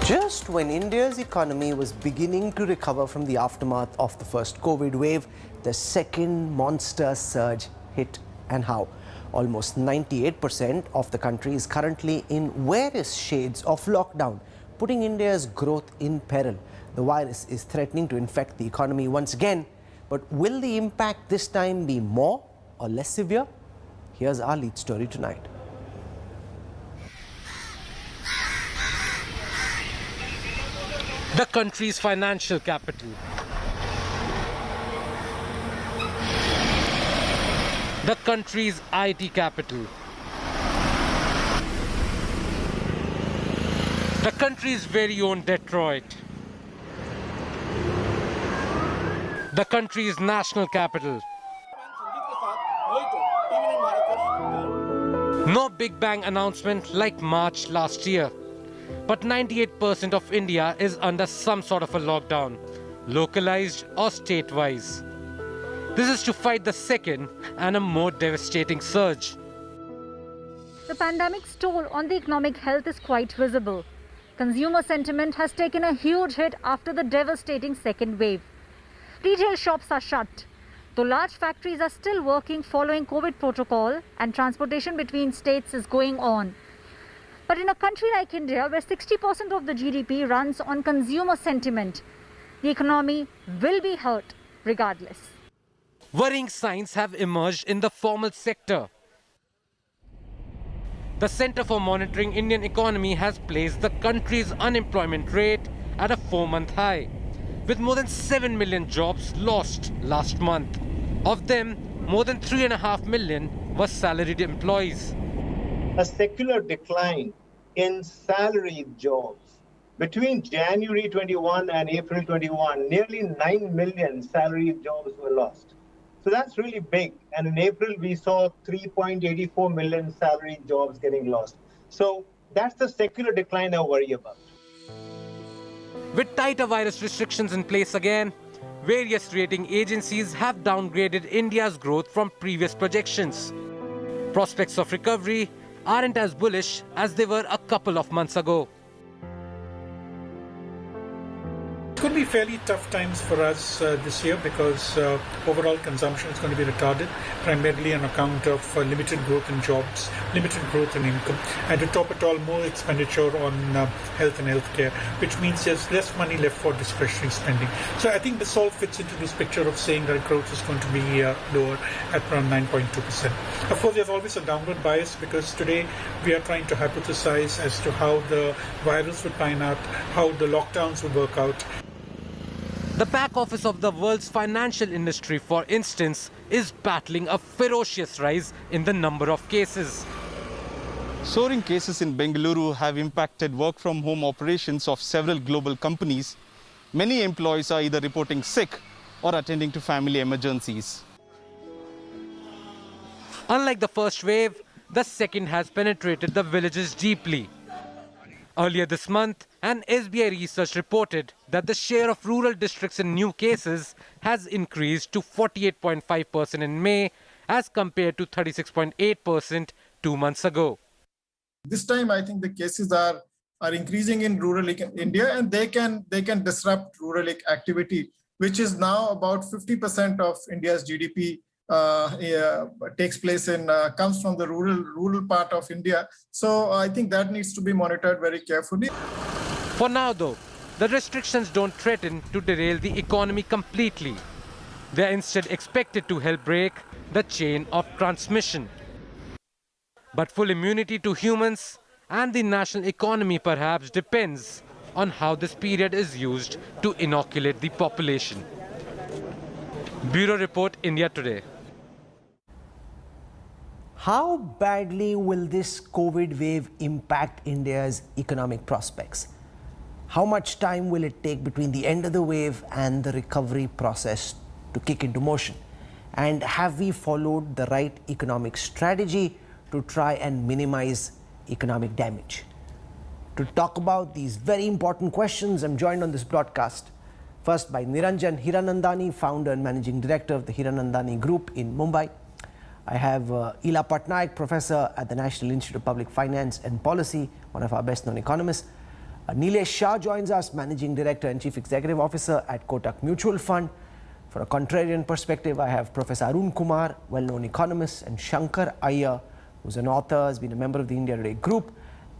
Just when India's economy was beginning to recover from the aftermath of the first COVID wave, the second monster surge hit. And how? Almost 98% of the country is currently in various shades of lockdown, putting India's growth in peril. The virus is threatening to infect the economy once again. But will the impact this time be more or less severe? Here's our lead story tonight. The country's financial capital. The country's IT capital. The country's very own Detroit. The country's national capital. No Big Bang announcement like March last year. But 98% of India is under some sort of a lockdown, localized or state-wise. This is to fight the second and a more devastating surge. The pandemic's toll on the economic health is quite visible. Consumer sentiment has taken a huge hit after the devastating second wave. Retail shops are shut, though large factories are still working following COVID protocol and transportation between states is going on. But in a country like India, where 60% of the GDP runs on consumer sentiment, the economy will be hurt regardless. Worrying signs have emerged in the formal sector. The Centre for Monitoring Indian Economy has placed the country's unemployment rate at a 4-month high, with more than 7 million jobs lost last month. Of them, more than 3.5 million were salaried employees. A secular decline in salaried jobs. Between January 21 and April 21, nearly 9 million salaried jobs were lost. So that's really big. And in April, we saw 3.84 million salaried jobs getting lost. So that's the secular decline I worry about. With tighter virus restrictions in place again, various rating agencies have downgraded India's growth from previous projections. Prospects of recovery aren't as bullish as they were a couple of months ago. It's going to be fairly tough times for us this year because overall consumption is going to be retarded, primarily on account of limited growth in jobs, limited growth in income, and to top it all, more expenditure on health and healthcare, which means there's less money left for discretionary spending. So I think this all fits into this picture of saying that growth is going to be lower at around 9.2%. Of course, there's always a downward bias because today we are trying to hypothesize as to how the virus would pan out, how the lockdowns would work out. The back office of the world's financial industry, for instance, is battling a ferocious rise in the number of cases. Soaring cases in Bengaluru have impacted work-from-home operations of several global companies. Many employees are either reporting sick or attending to family emergencies. Unlike the first wave, the second has penetrated the villages deeply. Earlier this month, an SBI research reported that the share of rural districts in new cases has increased to 48.5% in May as compared to 36.8% 2 months ago. This time, I think the cases are increasing in rural India, and they can disrupt rural activity, which is now about 50% of India's GDP. Takes place comes from the rural part of India. So I think that needs to be monitored very carefully. For now, though, the restrictions don't threaten to derail the economy completely. They are instead expected to help break the chain of transmission. But full immunity to humans and the national economy perhaps depends on how this period is used to inoculate the population. Bureau Report, India Today. How badly will this COVID wave impact India's economic prospects? How much time will it take between the end of the wave and the recovery process to kick into motion? And have we followed the right economic strategy to try and minimize economic damage? To talk about these very important questions, I'm joined on this broadcast first by Niranjan Hiranandani, founder and managing director of the Hiranandani Group in Mumbai. I have Ila Patnaik, professor at the National Institute of Public Finance and Policy, one of our best-known economists. Nilesh Shah joins us, Managing Director and Chief Executive Officer at Kotak Mutual Fund. For a contrarian perspective, I have Professor Arun Kumar, well-known economist, and Shankar Iyer, who's an author, has been a member of the India Today Group,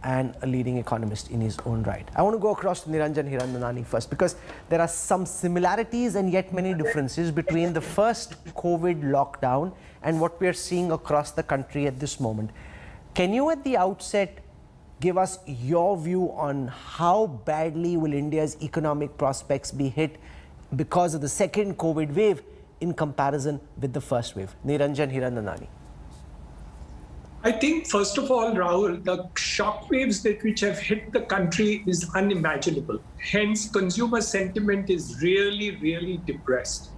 and a leading economist in his own right. I want to go across to Niranjan Hiranandani first, because there are some similarities and yet many differences between the first COVID lockdown and what we are seeing across the country at this moment. Can you at the outset give us your view on how badly will India's economic prospects be hit because of the second COVID wave in comparison with the first wave? Niranjan Hiranandani. I think, first of all, Rahul, the shockwaves which have hit the country is unimaginable. Hence, consumer sentiment is really, really depressed.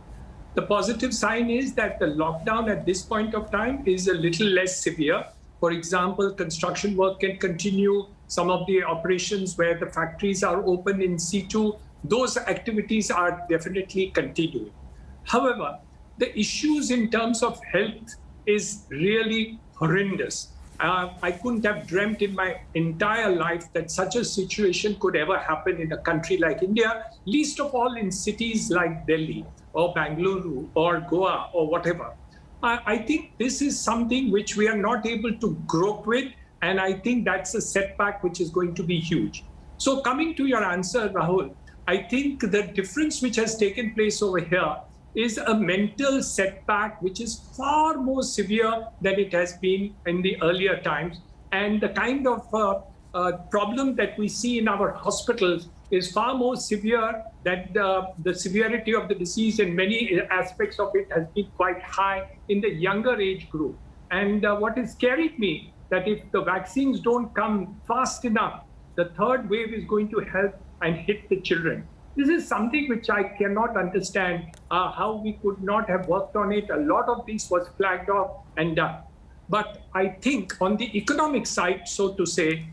The positive sign is that the lockdown at this point of time is a little less severe. For example, construction work can continue. Some of the operations where the factories are open in situ, those activities are definitely continuing. However, the issues in terms of health is really horrendous. I couldn't have dreamt in my entire life that such a situation could ever happen in a country like India, least of all in cities like Delhi or Bangalore or Goa or whatever. I think this is something which we are not able to grope with, and I think that's a setback which is going to be huge. So coming to your answer, Rahul, I think the difference which has taken place over here is a mental setback which is far more severe than it has been in the earlier times. And the kind of problem that we see in our hospitals is far more severe, that the severity of the disease in many aspects of it has been quite high in the younger age group. And what has carried me, that if the vaccines don't come fast enough, the third wave is going to help and hit the children. This is something which I cannot understand how we could not have worked on it. A lot of this was flagged off and done. But I think on the economic side, so to say,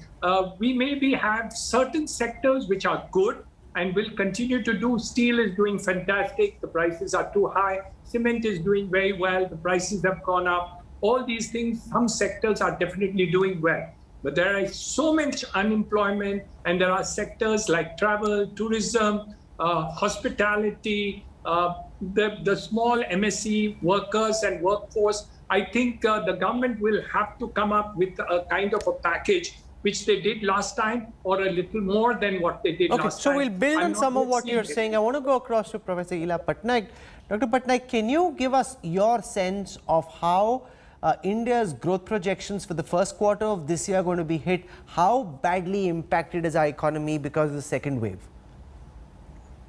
we maybe have certain sectors which are good and will continue to do. Steel is doing fantastic. The prices are too high. Cement is doing very well. The prices have gone up. All these things, some sectors are definitely doing well. But there is so much unemployment, and there are sectors like travel, tourism, hospitality, the small MSE workers and workforce. I think the government will have to come up with a kind of a package which they did last time, or a little more than what they did last time. So we'll build on some of what you're saying. I want to go across to Professor Ila Patnaik. Dr. Patnaik, can you give us your sense of how India's growth projections for the first quarter of this year are going to be hit? How badly impacted is our economy because of the second wave?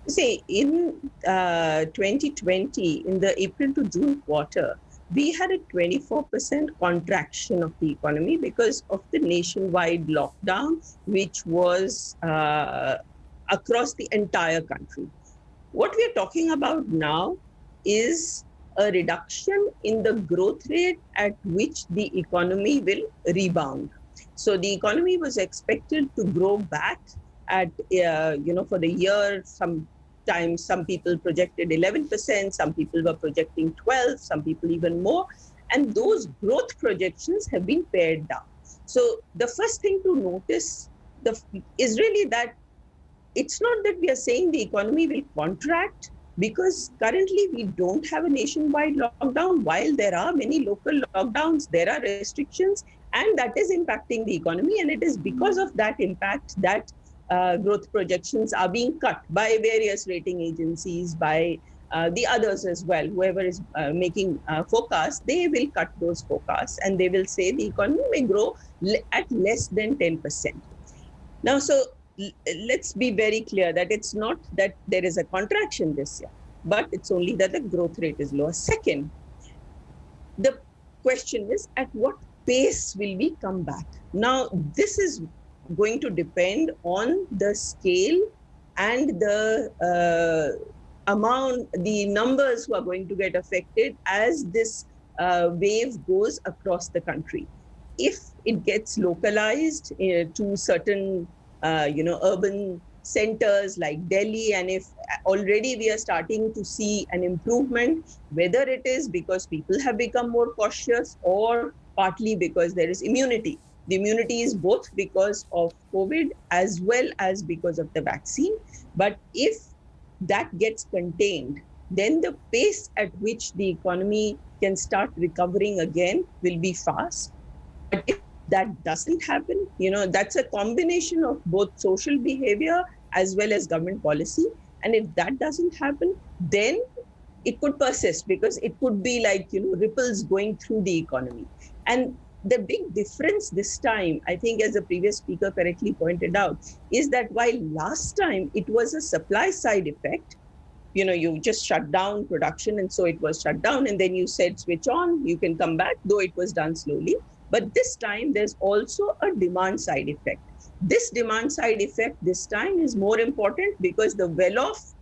See, in 2020, in the April to June quarter, we had a 24% contraction of the economy because of the nationwide lockdown, which was across the entire country. What we are talking about now is a reduction in the growth rate at which the economy will rebound. So the economy was expected to grow back at, for the year, sometimes some people projected 11%, some people were projecting 12%, some people even more. And those growth projections have been pared down. So the first thing to notice is really that it's not that we are saying the economy will contract, because currently we don't have a nationwide lockdown. While there are many local lockdowns, there are restrictions, and that is impacting the economy. And it is because of that impact that growth projections are being cut by various rating agencies, by the others as well. Whoever is making forecasts, they will cut those forecasts, and they will say the economy may grow at less than 10%. Now, so let's be very clear that it's not that there is a contraction this year, but it's only that the growth rate is lower. Second, the question is, at what pace will we come back? Now, this is going to depend on the scale and the amount, the numbers who are going to get affected as this wave goes across the country. If it gets localized to certain urban centers like Delhi, and if already we are starting to see an improvement, whether it is because people have become more cautious or partly because there is immunity, The immunity is both because of COVID as well as because of the vaccine. But if that gets contained, then the pace at which the economy can start recovering again will be fast. But if that doesn't happen, that's a combination of both social behavior as well as government policy. And if that doesn't happen, then it could persist, because it could be like, ripples going through the economy. And the big difference this time, I think, as the previous speaker correctly pointed out, is that while last time it was a supply side effect, you just shut down production and so it was shut down, and then you said switch on, you can come back, though it was done slowly. But this time there's also a demand side effect. This demand side effect this time is more important because the well-off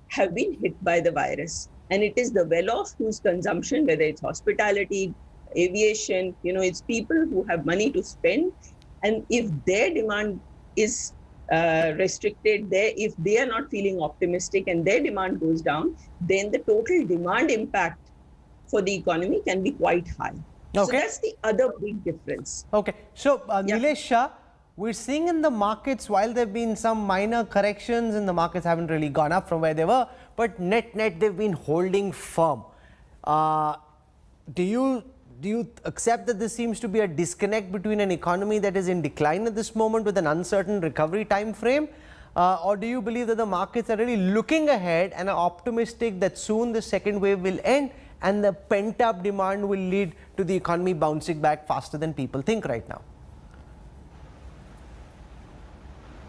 have been hit by the virus. And it is the well-off whose consumption, whether it's hospitality, aviation, it's people who have money to spend. And if their demand is restricted, if they are not feeling optimistic and their demand goes down, then the total demand impact for the economy can be quite high. Okay. So that's the other big difference. Okay. So, Nilesh Shah, we're seeing in the markets, while there have been some minor corrections and the markets haven't really gone up from where they were, but net they've been holding firm. Do you accept that this seems to be a disconnect between an economy that is in decline at this moment with an uncertain recovery time frame? Or do you believe that the markets are really looking ahead and are optimistic that soon the second wave will end and the pent-up demand will lead to the economy bouncing back faster than people think right now?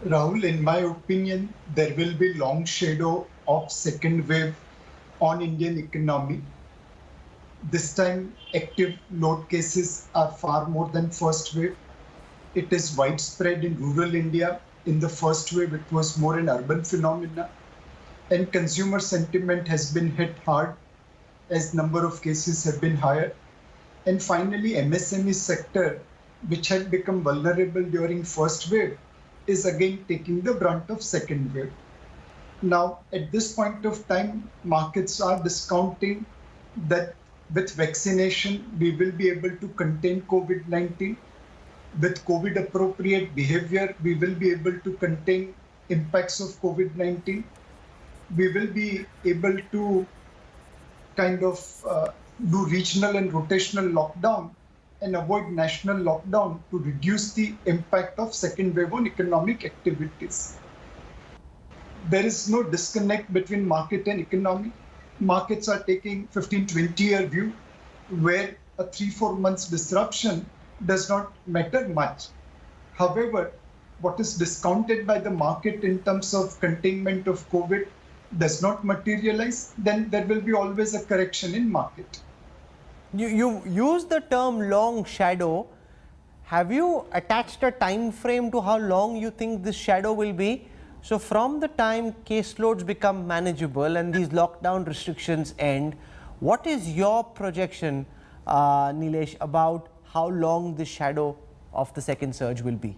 Rahul, in my opinion, there will be long shadow of second wave on Indian economy. This time, active load cases are far more than first wave. It is widespread in rural India. In the first wave, it was more an urban phenomena. And consumer sentiment has been hit hard as number of cases have been higher. And finally, MSME sector, which had become vulnerable during first wave, is again taking the brunt of second wave. Now, at this point of time, markets are discounting that with vaccination, we will be able to contain COVID-19. With COVID-appropriate behavior, we will be able to contain impacts of COVID-19. We will be able to kind of do regional and rotational lockdown and avoid national lockdown to reduce the impact of second wave on economic activities. There is no disconnect between market and economy. Markets are taking 15-20-year view where a 3-4 months disruption does not matter much. However, what is discounted by the market in terms of containment of COVID does not materialize, then there will be always a correction in market. You use the term long shadow. Have you attached a time frame to how long you think this shadow will be? So from the time caseloads become manageable and these lockdown restrictions end, what is your projection, Nilesh, about how long the shadow of the second surge will be?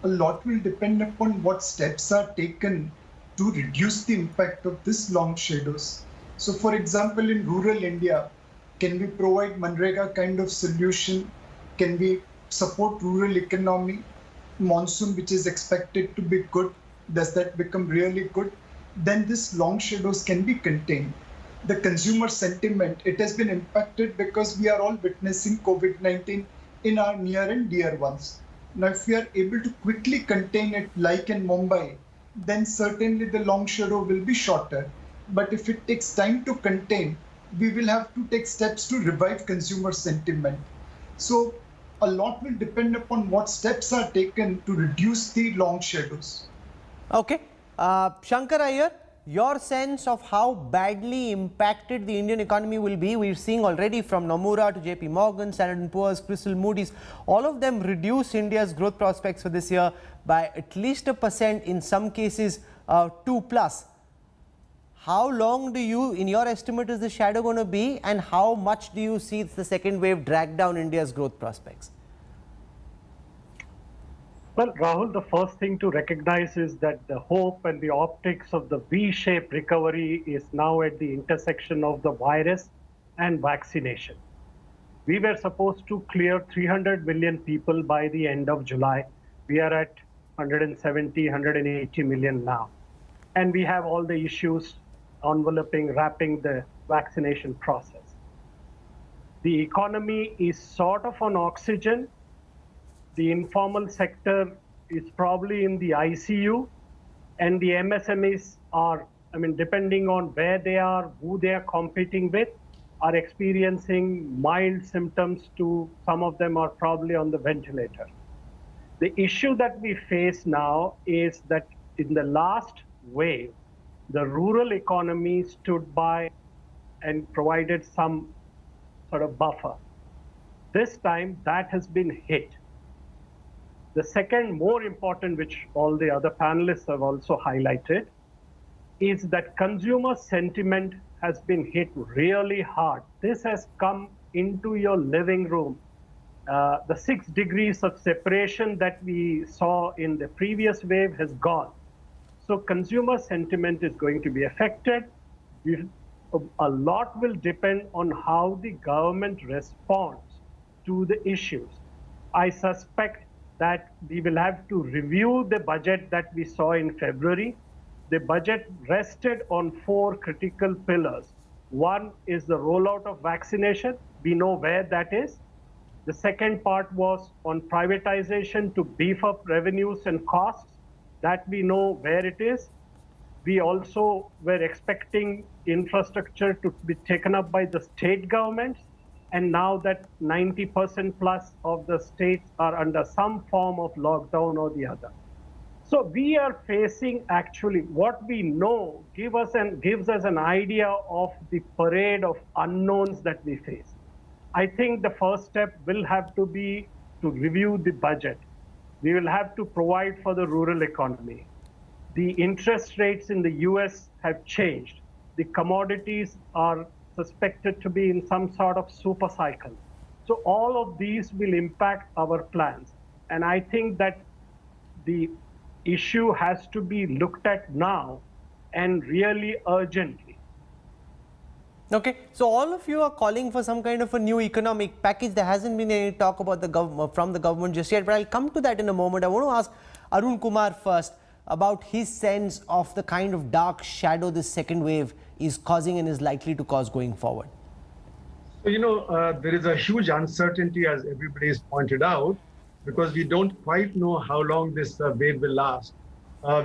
A lot will depend upon what steps are taken to reduce the impact of these long shadows. So for example, in rural India, can we provide Manrega kind of solution? Can we support rural economy? Monsoon, which is expected to be good, does that become really good? Then these long shadows can be contained. The consumer sentiment, it has been impacted because we are all witnessing COVID-19 in our near and dear ones. Now, if we are able to quickly contain it like in Mumbai, then certainly the long shadow will be shorter. But if it takes time to contain, we will have to take steps to revive consumer sentiment. So a lot will depend upon what steps are taken to reduce the long shadows. Okay. Shankar Iyer, your sense of how badly impacted the Indian economy will be? We're seeing already from Nomura to JP Morgan, Standard & Poor's, Crystal, Moody's, all of them reduce India's growth prospects for this year by at least 1%, in some cases 2+. How long do you, in your estimate, is the shadow going to be, and how much do you see the second wave drag down India's growth prospects? Well, Rahul, the first thing to recognize is that the hope and the optics of the V-shaped recovery is now at the intersection of the virus and vaccination. We were supposed to clear 300 million people by the end of July. We are at 170, 180 million now. And we have all the issues enveloping, wrapping the vaccination process. The economy is sort of on oxygen. The informal sector is probably in the ICU, and the MSMEs are, depending on where they are, who they are competing with, are experiencing mild symptoms to some of them are probably on the ventilator. The issue that we face now is that in the last wave, the rural economy stood by and provided some sort of buffer. This time that has been hit. The second, more important, which all the other panelists have also highlighted, is that consumer sentiment has been hit really hard. This has come into your living room. The 6 degrees of separation that we saw in the previous wave has gone. So consumer sentiment is going to be affected. A lot will depend on how the government responds to the issues. I suspect that we will have to review the budget that we saw in February. The budget rested on 4 critical pillars. One is the rollout of vaccination. We know where that is. The second part was on privatization to beef up revenues and costs. That we know where it is. We also were expecting infrastructure to be taken up by the state governments. And now that 90% plus of the states are under some form of lockdown or the other. So we are facing actually what we know gives us an idea of the parade of unknowns that we face. I think the first step will have to be to review the budget. We will have to provide for the rural economy. The interest rates in the US have changed. The commodities are suspected to be in some sort of super cycle. So all of these will impact our plans. And I think that the issue has to be looked at now and really urgently. Okay, so all of you are calling for some kind of a new economic package. There hasn't been any talk about from the government just yet, but I'll come to that in a moment. I want to ask Arun Kumar first about his sense of the kind of dark shadow this second wave is causing and is likely to cause going forward. So, there is a huge uncertainty, as everybody has pointed out, because we don't quite know how long this wave will last.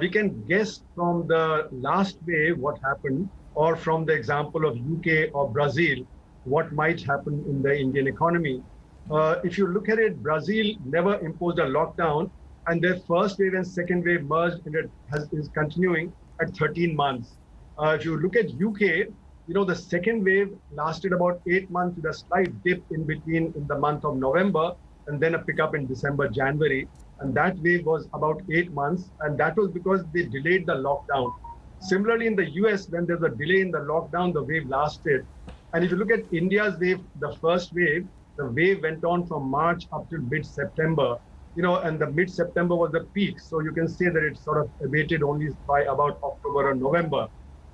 We can guess from the last wave what happened, or from the example of UK or Brazil, what might happen in the Indian economy. If you look at it, Brazil never imposed a lockdown, and their first wave and second wave merged, and it is continuing at 13 months. If you look at UK, the second wave lasted about 8 months with a slight dip in between in the month of November, and then a pickup in December, January. And that wave was about 8 months, and that was because they delayed the lockdown. Similarly, in the US, when there's a delay in the lockdown, the wave lasted. And if you look at India's wave, the first wave, the wave went on from March up till mid-September, and the mid-September was the peak. So you can say that it sort of abated only by about October or November.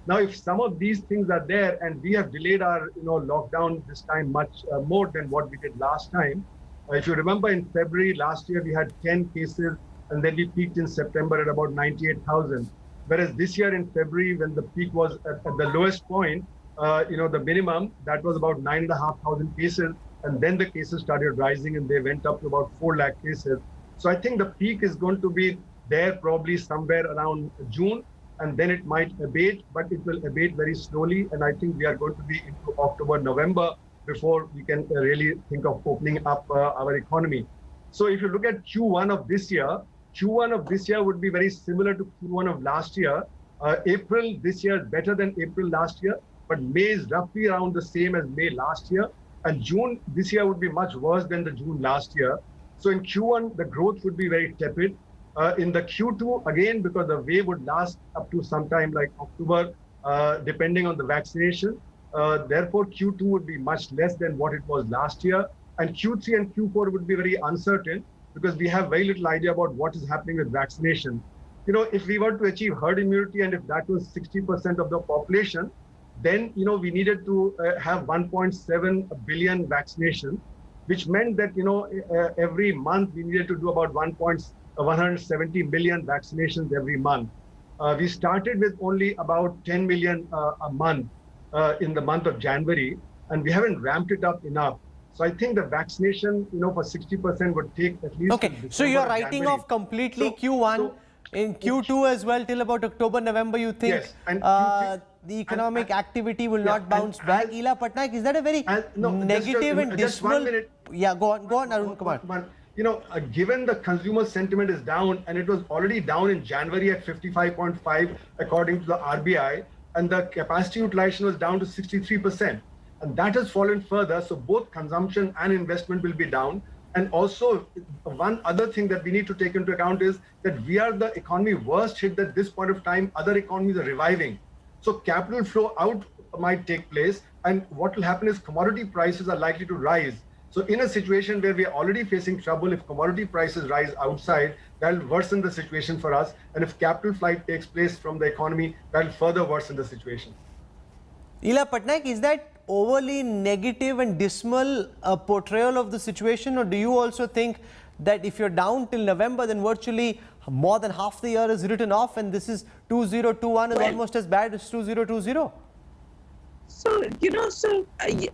Now, if some of these things are there, and we have delayed our, lockdown this time much more than what we did last time. If you remember, in February last year, we had 10 cases, and then we peaked in September at about 98,000. Whereas this year in February, when the peak was at the lowest point, the minimum, that was about 9,500 cases. And then the cases started rising, and they went up to about 4 lakh cases. So I think the peak is going to be there probably somewhere around June, and then it might abate, but it will abate very slowly. And I think we are going to be into October, November before we can really think of opening up our economy. So if you look at Q1 of this year would be very similar to Q1 of last year. April this year is better than April last year, but May is roughly around the same as May last year. And June this year would be much worse than the June last year. So in Q1, the growth would be very tepid. In the Q2, again, because the wave would last up to sometime like October, depending on the vaccination. Therefore, Q2 would be much less than what it was last year. And Q3 and Q4 would be very uncertain because we have very little idea about what is happening with vaccination. If we were to achieve herd immunity, and if that was 60% of the population, then, we needed to have 1.7 billion vaccination. which meant that, every month we needed to do about 170 million vaccinations every month. We started with only about 10 million a month in the month of January, and we haven't ramped it up enough. So I think the vaccination, for 60% would take at least. Okay, so you're writing off completely Q1, in Q2 as well till about October, November. You think yes, and the economic activity will not bounce back? Ila Patnaik, is that a very negative and dismal? Yeah, go on, Arun Kumar. Given the consumer sentiment is down, and it was already down in January at 55.5 according to the RBI, and the capacity utilization was down to 63%. And that has fallen further, so both consumption and investment will be down. And also, one other thing that we need to take into account is that we are the economy worst hit at this point of time. Other economies are reviving. So capital flow out might take place, and what will happen is commodity prices are likely to rise. So in a situation where we are already facing trouble, if commodity prices rise outside, that will worsen the situation for us. And if capital flight takes place from the economy, that will further worsen the situation. Ila Patnaik, is that overly negative and dismal portrayal of the situation, or do you also think that if you're down till November, then virtually more than half the year is written off, and this is 2021 is almost as bad as 2020? So,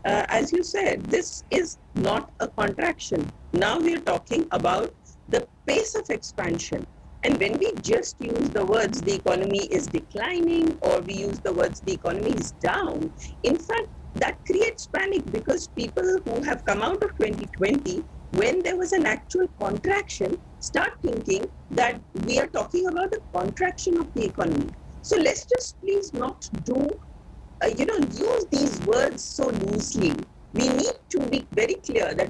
as you said, this is not a contraction. Now we are talking about the pace of expansion. And when we just use the words the economy is declining, or we use the words the economy is down, in fact, that creates panic, because people who have come out of 2020, when there was an actual contraction, start thinking that we are talking about a contraction of the economy. So let's just please not do, use these words so loosely. We need to be very clear that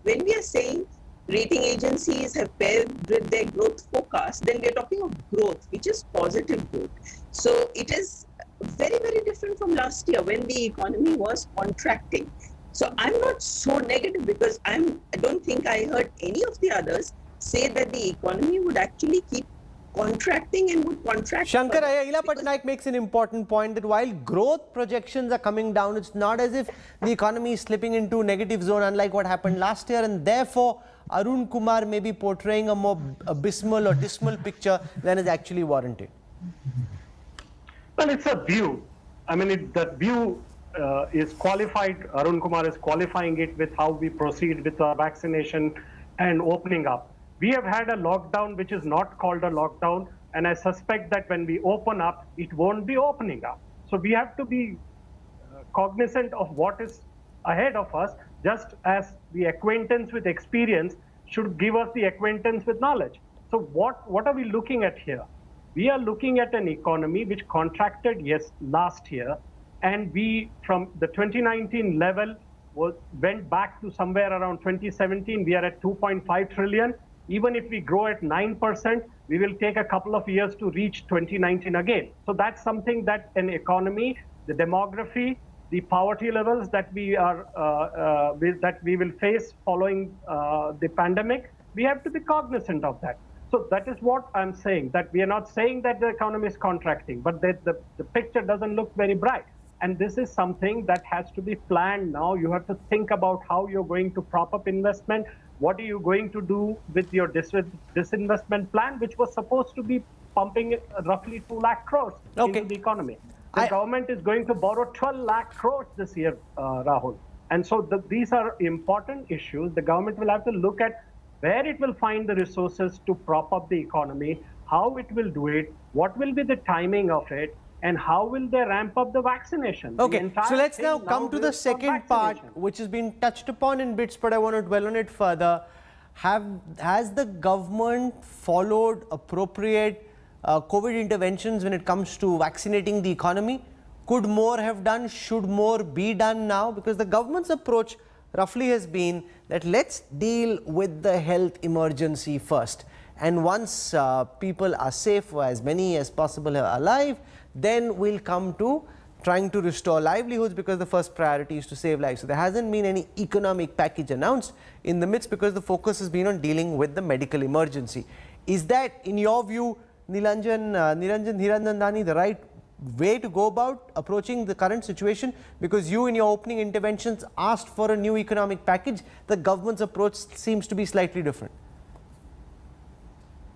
when we are saying rating agencies have paired with their growth forecast, then we are talking of growth, which is positive growth. So it is very, very different from last year when the economy was contracting. So I'm not so negative, because I don't think I heard any of the others say that the economy would actually keep contracting and would contract. Shankar, Ila Patnaik makes an important point that while growth projections are coming down, it's not as if the economy is slipping into negative zone, unlike what happened last year, and therefore Arun Kumar may be portraying a more abysmal or dismal picture than is actually warranted. Well, it's a view. I mean, that view is qualified. Arun Kumar is qualifying it with how we proceed with our vaccination and opening up. We have had a lockdown which is not called a lockdown, and I suspect that when we open up, it won't be opening up. So we have to be cognizant of what is ahead of us, just as the acquaintance with experience should give us the acquaintance with knowledge. So what are we looking at here? We are looking at an economy which contracted, last year, and we, from the 2019 level, went back to somewhere around 2017. We are at 2.5 trillion. Even if we grow at 9%, we will take a couple of years to reach 2019 again. So that's something that an economy, the demography, the poverty levels that we will face following the pandemic, we have to be cognizant of that. So that is what I'm saying, that we are not saying that the economy is contracting, but that the picture doesn't look very bright. And this is something that has to be planned now. You have to think about how you're going to prop up investment. What are you going to do with your disinvestment plan, which was supposed to be pumping roughly 2 lakh crores into the economy? The government is going to borrow 12 lakh crores this year, Rahul. And so these are important issues. The government will have to look at where it will find the resources to prop up the economy, how it will do it, what will be the timing of it, and how will they ramp up the vaccination. Okay, so let's now come to the second part, which has been touched upon in bits, but I want to dwell on it further. Has the government followed appropriate COVID interventions when it comes to vaccinating the economy? Could more have done? Should more be done now? Because the government's approach roughly has been that let's deal with the health emergency first. And once people are safe, or as many as possible are alive, then we'll come to trying to restore livelihoods, because the first priority is to save lives. So there hasn't been any economic package announced in the midst, because the focus has been on dealing with the medical emergency. Is that, in your view, Niranjan Hiranandani, the right way to go about approaching the current situation? Because you in your opening interventions asked for a new economic package. The government's approach seems to be slightly different.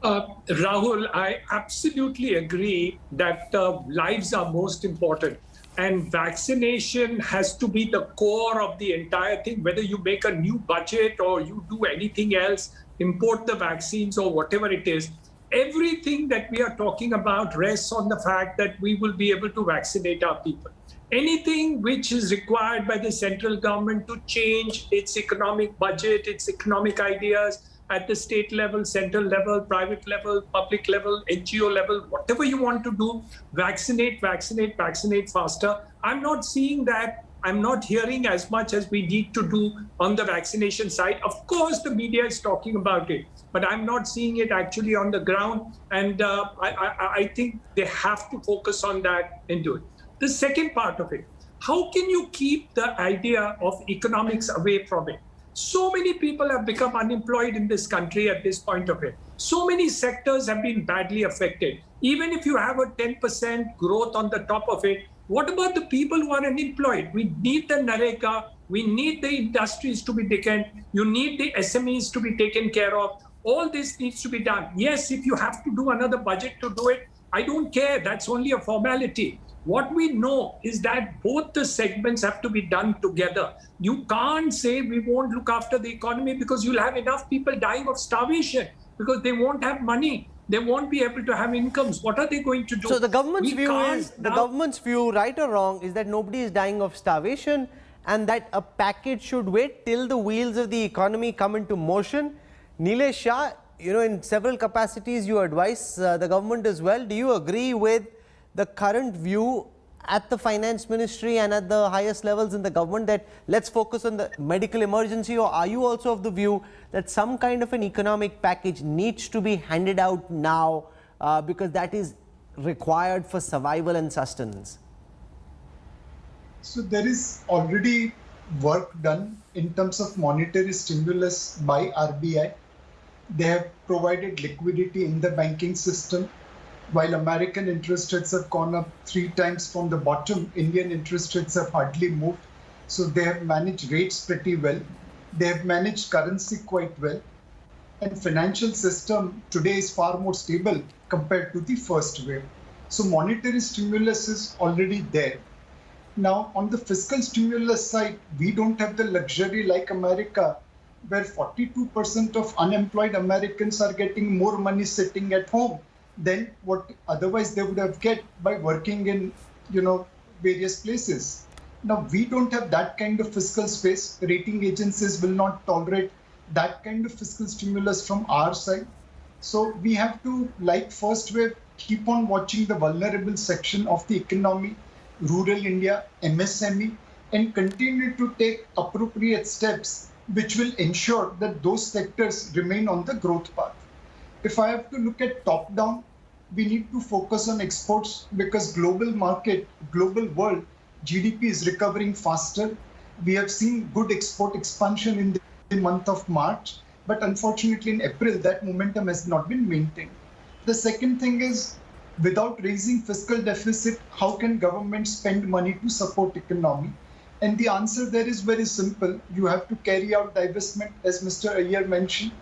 Rahul, I absolutely agree that lives are most important. And vaccination has to be the core of the entire thing, whether you make a new budget or you do anything else, import the vaccines or whatever it is. Everything that we are talking about rests on the fact that we will be able to vaccinate our people. Anything which is required by the central government to change its economic budget, its economic ideas, at the state level, central level, private level, public level, NGO level, whatever you want to do, vaccinate faster. I'm not seeing that. I'm not hearing as much as we need to do on the vaccination side. Of course, the media is talking about it, but I'm not seeing it actually on the ground. And I think they have to focus on that and do it. The second part of it, how can you keep the idea of economics away from it? So many people have become unemployed in this country at this point of it. So many sectors have been badly affected. Even if you have a 10% growth on the top of it, what about the people who are unemployed? We need the NAREDCO. We need the industries to be taken. You need the SMEs to be taken care of. All this needs to be done. Yes, if you have to do another budget to do it, I don't care. That's only a formality. What we know is that both the segments have to be done together. You can't say we won't look after the economy because you'll have enough people dying of starvation because they won't have money. They won't be able to have incomes. What are they going to do? So the government's government's view, right or wrong, is that nobody is dying of starvation and that a package should wait till the wheels of the economy come into motion. Nilesh Shah, in several capacities you advise the government as well. Do you agree with the current view at the finance ministry and at the highest levels in the government that let's focus on the medical emergency, or are you also of the view that some kind of an economic package needs to be handed out now because that is required for survival and sustenance? So there is already work done in terms of monetary stimulus by RBI. They have provided liquidity in the banking system. While American interest rates have gone up 3 times from the bottom, Indian interest rates have hardly moved. So they have managed rates pretty well. They have managed currency quite well. And financial system today is far more stable compared to the first wave. So monetary stimulus is already there. Now, on the fiscal stimulus side, we don't have the luxury like America, where 42% of unemployed Americans are getting more money sitting at home than what otherwise they would have get by working in, various places. Now, we don't have that kind of fiscal space. Rating agencies will not tolerate that kind of fiscal stimulus from our side. So we have to, like first wave, keep on watching the vulnerable section of the economy, rural India, MSME, and continue to take appropriate steps which will ensure that those sectors remain on the growth path. If I have to look at top down, we need to focus on exports because global market, global world, GDP is recovering faster. We have seen good export expansion in the month of March, but unfortunately in April, that momentum has not been maintained. The second thing is, without raising fiscal deficit, how can government spend money to support economy? And the answer there is very simple. You have to carry out divestment, as Mr. Iyer mentioned.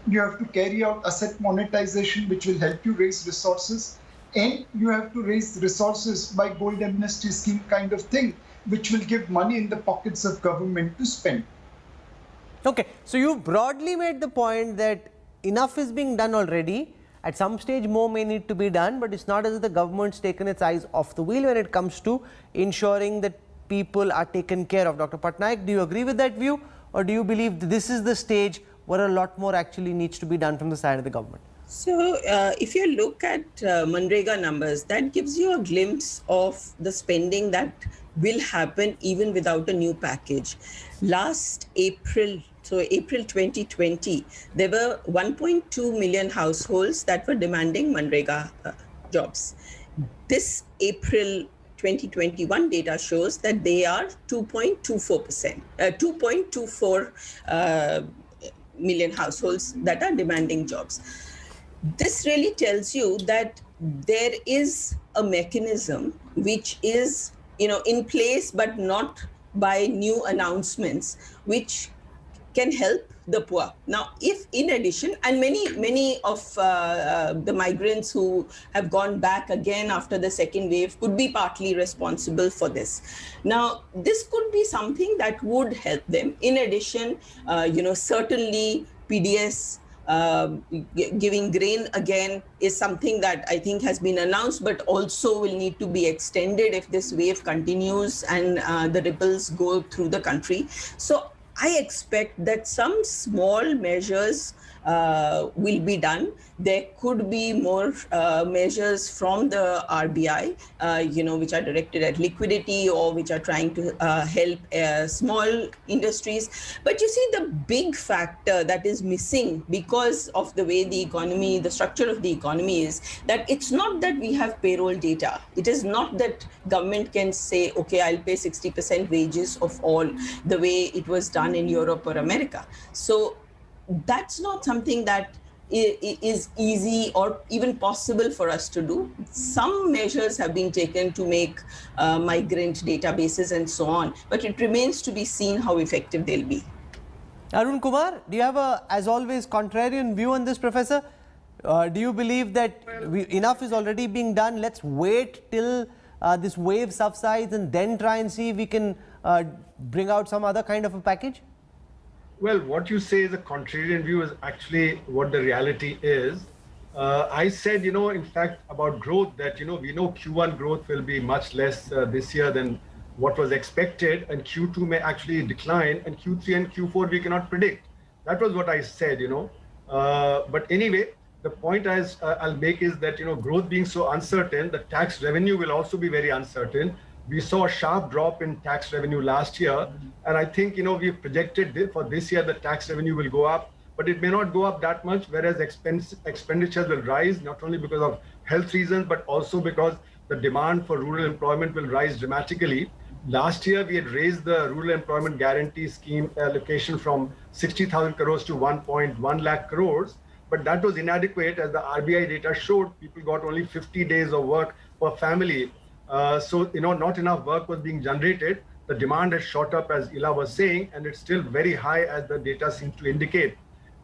You have to carry out asset monetization, which will help you raise resources. And you have to raise resources by gold amnesty scheme kind of thing, which will give money in the pockets of government to spend. Okay, so you broadly made the point that enough is being done already. At some stage, more may need to be done, but it's not as if the government's taken its eyes off the wheel when it comes to ensuring that people are taken care of. Dr. Patnaik, do you agree with that view, or do you believe that this is the stage where a lot more actually needs to be done from the side of the government? So if you look at Manrega numbers, that gives you a glimpse of the spending that will happen even without a new package. Last April, so April 2020, there were 1.2 million households that were demanding Manrega jobs. This April 2021 data shows that they are 2.24 million households that are demanding jobs. this really tells you that there is a mechanism which is, in place, but not by new announcements, which can help the poor. Now, if in addition, and many of the migrants who have gone back again after the second wave could be partly responsible for this. Now, this could be something that would help them. In addition, certainly PDS giving grain again is something that I think has been announced, but also will need to be extended if this wave continues and the ripples go through the country. So I expect that some small measures will be done. There could be more measures from the RBI, which are directed at liquidity or which are trying to help small industries. But you see, the big factor that is missing because of the way the economy, the structure of the economy is, that it's not that we have payroll data. It is not that government can say, okay, I'll pay 60% wages of all, the way it was done in Europe or America. So that's not something that is easy or even possible for us to do. Some measures have been taken to make migrant databases and so on, but it remains to be seen how effective they'll be. Arun Kumar, do you have a, as always, contrarian view on this, Professor? Do you believe that enough is already being done? Let's wait till this wave subsides and then try and see if we can bring out some other kind of a package? Well, what you say is a contrarian view is actually what the reality is. I said, in fact, about growth that, we know Q1 growth will be much less this year than what was expected, and Q2 may actually decline, and Q3 and Q4 we cannot predict. That was what I said, But anyway, the point I'll make is that, growth being so uncertain, the tax revenue will also be very uncertain. We saw a sharp drop in tax revenue last year, and I think we've projected for this year the tax revenue will go up, but it may not go up that much, whereas expenditures will rise, not only because of health reasons, but also because the demand for rural employment will rise dramatically. Last year, we had raised the Rural Employment Guarantee Scheme allocation from 60,000 crores to 1.1 lakh crores, but that was inadequate. As the RBI data showed, people got only 50 days of work per family. So, not enough work was being generated. The demand has shot up, as Ila was saying, and it's still very high as the data seems to indicate.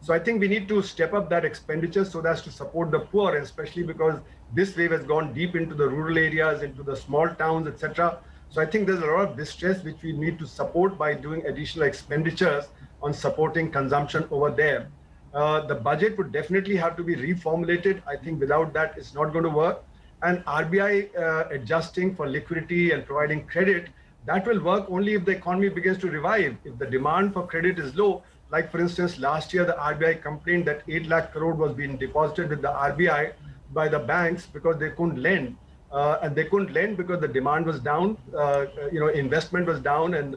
So I think we need to step up that expenditure so as to support the poor, especially because this wave has gone deep into the rural areas, into the small towns, etc. So I think there's a lot of distress which we need to support by doing additional expenditures on supporting consumption over there. The budget would definitely have to be reformulated. I think without that, it's not going to work. And RBI adjusting for liquidity and providing credit, that will work only if the economy begins to revive. If the demand for credit is low, like for instance, last year, the RBI complained that 8 lakh crore was being deposited with the RBI by the banks because they couldn't lend. And they couldn't lend because the demand was down, investment was down, and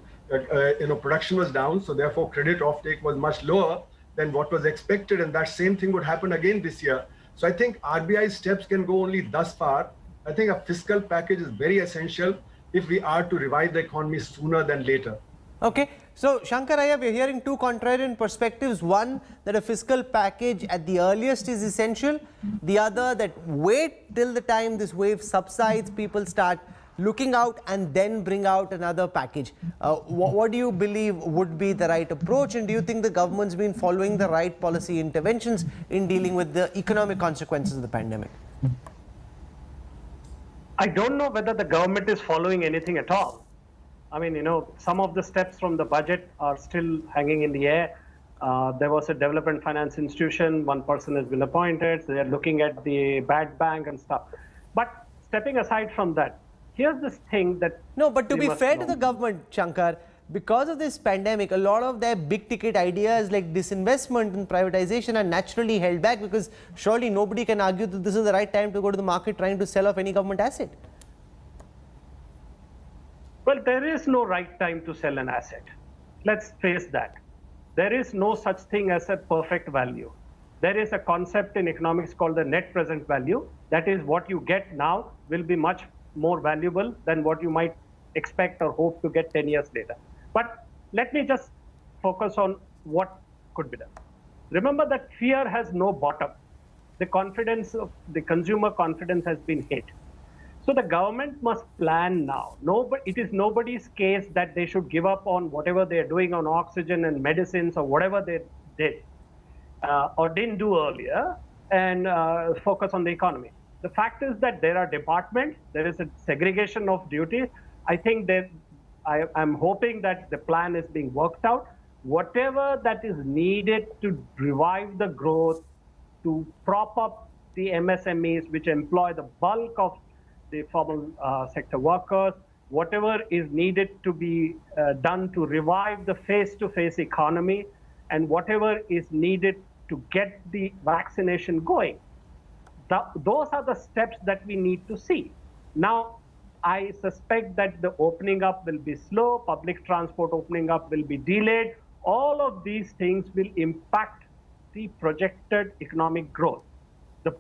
production was down. So therefore, credit offtake was much lower than what was expected. And that same thing would happen again this year. So I think RBI steps can go only thus far. I think a fiscal package is very essential if we are to revive the economy sooner than later. Okay, so Shankaraya, we're hearing two contrarian perspectives. One, that a fiscal package at the earliest is essential. The other, that wait till the time this wave subsides, people start looking out and then bring out another package. What do you believe would be the right approach, and do you think the government's been following the right policy interventions in dealing with the economic consequences of the pandemic? I don't know whether the government is following anything at all. I mean, some of the steps from the budget are still hanging in the air. There was a development finance institution, one person has been appointed, so they're looking at the bad bank and stuff. But stepping aside from that, here's this thing that... No, but to be fair to the government, Shankar, because of this pandemic, a lot of their big ticket ideas like disinvestment and privatization are naturally held back, because surely nobody can argue that this is the right time to go to the market trying to sell off any government asset. Well, there is no right time to sell an asset. Let's face that. There is no such thing as a perfect value. There is a concept in economics called the net present value. That is, what you get now will be much more valuable than what you might expect or hope to get 10 years later. But let me just focus on what could be done. Remember that fear has no bottom. the confidence of the consumer confidence has been hit. So the government must plan now. It is nobody's case that they should give up on whatever they're doing on oxygen and medicines or whatever they did or didn't do earlier and focus on the economy. The fact is that there are departments, there is a segregation of duties. I think that I'm hoping that the plan is being worked out. Whatever that is needed to revive the growth, to prop up the MSMEs, which employ the bulk of the formal sector workers, whatever is needed to be done to revive the face-to-face economy, and whatever is needed to get the vaccination going. Those are the steps that we need to see. Now, I suspect that the opening up will be slow, public transport opening up will be delayed. All of these things will impact the projected economic growth.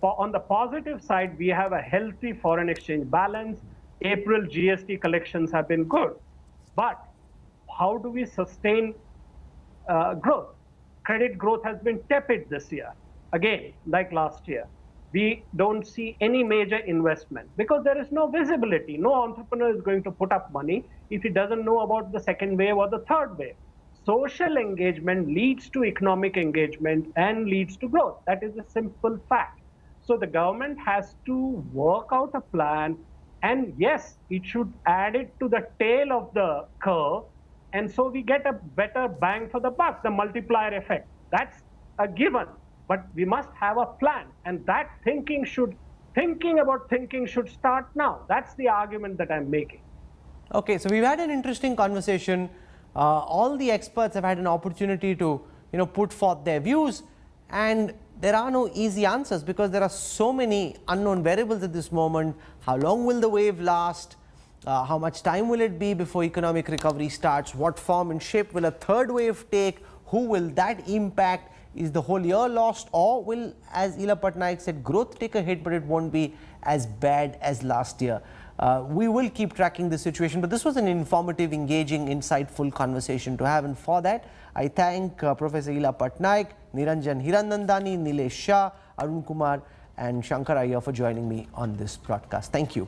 On the positive side, we have a healthy foreign exchange balance. April GST collections have been good. But how do we sustain growth? Credit growth has been tepid this year. Again, like last year. We don't see any major investment because there is no visibility. No entrepreneur is going to put up money if he doesn't know about the second wave or the third wave. Social engagement leads to economic engagement and leads to growth. That is a simple fact. So the government has to work out a plan, and yes, it should add it to the tail of the curve, and so we get a better bang for the buck, the multiplier effect. That's a given. But we must have a plan, and that thinking should start now. That's the argument that I'm making. Okay, so we've had an interesting conversation. All the experts have had an opportunity to, put forth their views, and there are no easy answers because there are so many unknown variables at this moment. How long will the wave last? How much time will it be before economic recovery starts? What form and shape will a third wave take? Who will that impact? Is the whole year lost, or will, as Ila Patnaik said, growth take a hit, but it won't be as bad as last year? We will keep tracking the situation, but this was an informative, engaging, insightful conversation to have. And for that, I thank Professor Ila Patnaik, Niranjan Hiranandani, Nilesh Shah, Arun Kumar and Shankar Iyer for joining me on this broadcast. Thank you.